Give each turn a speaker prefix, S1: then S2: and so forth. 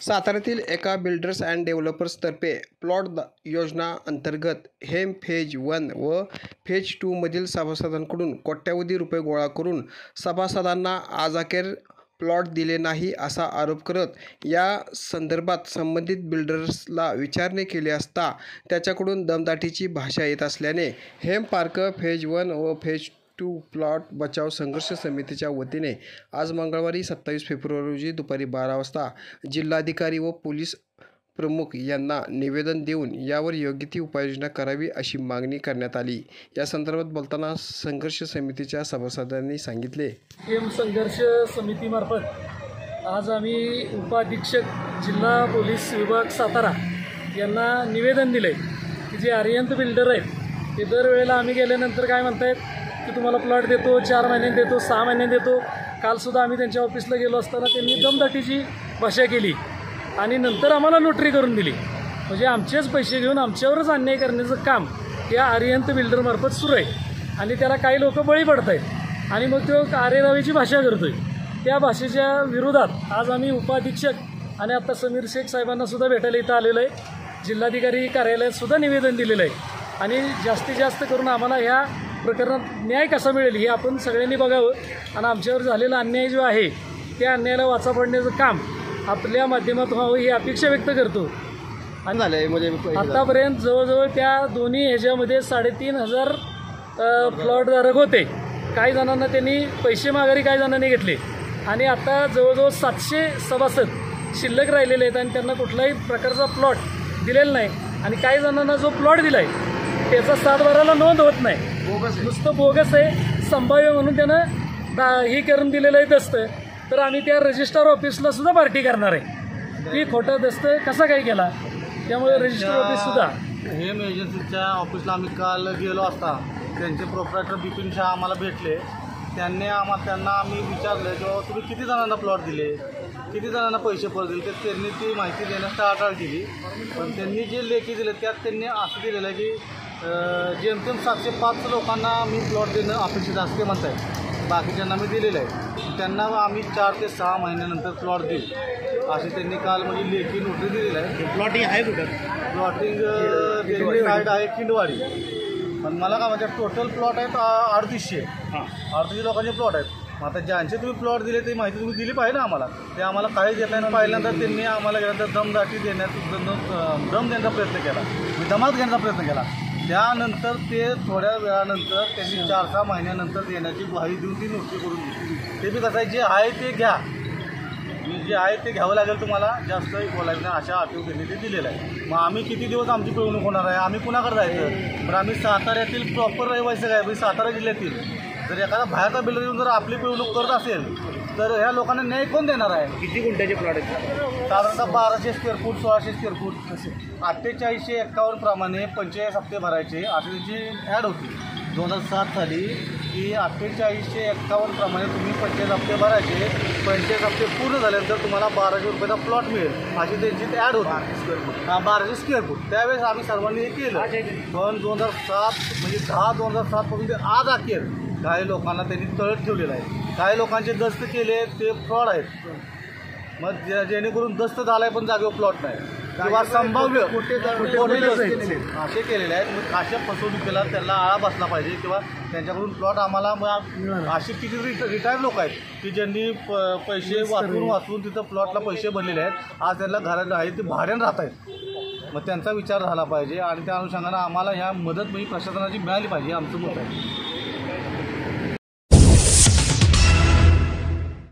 S1: साताऱ्यातील एका builders and डेव्हलपर्सतर्फे plot योजना अंतर्गत हेम फेज 1 व फेज 2 मधील सभासदांकडून कोट्यवधी रुपये गोळा करून सभासदांना आजअखेर प्लॉट दिले नाही असा आरोप करत या संदर्भात संबंधित बिल्डर्सला विचारणे केली असता त्याच्याकडून दमदाटीची भाषा येत असल्याने हेम पार्क फेज 1 व फेज 2 प्लॉट बचाव संघर्ष समितीच्या वतीने आज मंगळवारी 27 फेब्रुवारी रोजी दुपारी 12 वाजता जिल्हाधिकारी व पोलीस प्रमुख यांना निवेदन देऊन यावर योग्य ती उपाययोजना करावी अशी मागणी करण्यात आली। या संदर्भात बोलताना संघर्ष समितीच्या सभासदांनी सांगितले,
S2: हेम संघर्ष समितीमार्फत आज आम्ही उपाधीक्षक जिल्हा पोलीस विभाग सातारा यांना निवेदन दिले की जे आर्यंत बिल्डर आहेत ते दरवेळेला आम्ही गेल्यानंतर काय म्हणतायत की तुम्हाला प्लॉट देतो, 4 महिन्यांनी देतो, 6 महिन्यांनी देतो। कालसुद्धा आम्ही त्यांच्या ऑफिसला गेलो असताना त्यांनी दमदाटीची भाषा केली आणि नंतर आम्हाला नोटरी करून दिली। म्हणजे आमचेच पैसे घेऊन आमच्यावरच अन्याय करण्याचं काम या आर्यंत बिल्डरमार्फत सुरू आहे आणि त्याला काही लोक बळी पडत आहेत आणि मग तो आरेरावीची भाषा करतोय। त्या भाषेच्या विरोधात आज आम्ही उपाधीक्षक आणि आता समीर शेख साहेबांनासुद्धा भेटायला इथं आलेलो आहे। जिल्हाधिकारी कार्यालयातसुद्धा निवेदन दिलेलं आहे आणि जास्तीत जास्त करून आम्हाला ह्या प्रकरणात न्याय कसा मिळेल हे आपण सगळ्यांनी बघावं आणि आमच्यावर झालेला अन्याय जो आहे त्या अन्यायाला वाचा पडण्याचं काम आपल्या माध्यमातून व्हावं ही अपेक्षा व्यक्त करतो। आणि आतापर्यंत जवळजवळ त्या दोन्ही ह्याच्यामध्ये 3,500 प्लॉटधारक होते। काही जणांना त्यांनी पैसे माघारी काही जणांनी घेतले आणि आता जवळजवळ 700 सभासद शिल्लक राहिलेले आहेत आणि त्यांना कुठलाही प्रकारचा प्लॉट दिलेला नाही आणि काही जणांना जो प्लॉट दिला आहे त्याचा 7/12ला नोंद होत नाही, नुसतं बोगस आहे, संभाव्य म्हणून त्यानं ही करून दिलेलं आहे दस्त। तर आम्ही त्या रजिस्टर ऑफिसला सुद्धा पार्टी करणार आहे की खोटा दस्त कसा काय केला। त्यामुळे रजिस्टर ऑफिससुद्धा
S3: हेम एजन्सीच्या ऑफिसला आम्ही काल गेलो असता त्यांचे प्रोप्रायटर बिपिन शाह आम्हाला भेटले। त्यांना आम्ही विचारलं की बाबा तुम्ही किती जणांना प्लॉट दिले, किती जणांना पैसे परत दिले, तर त्यांनी ती माहिती देण्यास टाळाटाळ केली। पण त्यांनी जे लेखी दिले त्यात त्यांनी असं दिलेलं आहे की जेमतेम 705 लोकांना मी प्लॉट देणं अपेक्षित असते म्हणत आहे, बाकीच्यांना मी दिलेलं आहे। त्यांना आम्ही 4 ते 6 महिन्यानंतर प्लॉट देऊ असे त्यांनी काल म्हणजे लेखी नोटीस दिलेलं आहे।
S4: प्लॉटिंग आहे कुठं?
S3: प्लॉटिंग साईड आहे किंडवाडी। पण मला काय म्हणजे टोटल प्लॉट आहेत 3800 लोकांचे प्लॉट आहेत। आता ज्यांचे तुम्ही प्लॉट दिले ते माहिती तुम्ही दिली पाहिजे ना आम्हाला, ते आम्हाला काही देता नाही। पहिल्यांदा त्यांनी आम्हाला गेल्यानंतर दमदाटी दम देण्याचा प्रयत्न केला, दमात घेण्याचा प्रयत्न केला। त्यानंतर ते थोड्या वेळानंतर त्यांनी 4-6 महिन्यानंतर देण्याची ग्वाही देऊन ती नोटीस करून दिली। ते बी कसं आहे, जे आहे ते घ्या, जे आहे ते घ्यावं लागेल, तुम्हाला जास्त बोलायचं नाही अशा आठवण त्यांनी ते दिलेलं आहे। मग आम्ही किती दिवस आमची पिळवणूक होणार आहे, आम्ही कुणाकडे जायचं? बरं, आम्ही साताऱ्यातील प्रॉपर रहिवासी काय, सातारा जिल्ह्यातील जर एखादा बाहेरचा बिल्डर येऊन जर आपली पिळवणूक करत असेल तर ह्या लोकांना न्याय कोण देणार आहे?
S4: किती गुंठ्याचे प्लॉट आहेत?
S3: साधारणतः 1200 स्क्वेअर फूट, 1600 स्क्वेअर फूट असे 4851 प्रमाणे 45 हप्ते भरायचे अशी त्याची ॲड होती। 2007 साली की 4851 प्रमाणे तुम्ही 45 हप्ते भरायचे, 45 हप्ते पूर्ण झाल्यानंतर तुम्हाला 1200 रुपयाचा प्लॉट मिळेल अशी त्यांची ॲड होती। 1200 स्क्वेअर फूट त्यावेळेस आम्ही सर्वांनी हे केलं। पण 2007 म्हणजे 10/2007 पासून ते आज अखेर काही लोकांना त्यांनी तळत ठेवलेलं आहे। काही लोकांचे दस्त केले ते फ्रॉड आहेत, मग जेणेकरून दस्त झालाय पण जागेवर प्लॉट नाही किंवा संभाव्य असे केलेले आहेत। मग अशा फसवणुकीला त्यांना आळा बसला पाहिजे किंवा त्यांच्याकडून प्लॉट आम्हाला असे किती रिटायर्ड लोक आहेत की ज्यांनी पैसे वाचून तिथं प्लॉटला पैसे भरलेले आहेत, आज त्यांना घरात आहे ते भाड्यानं राहत आहेत। मग त्यांचा विचार झाला पाहिजे आणि त्या अनुषंगानं आम्हाला ह्या मदत म्हणजे प्रशासनाची मिळाली पाहिजे, आमचं मत आहे।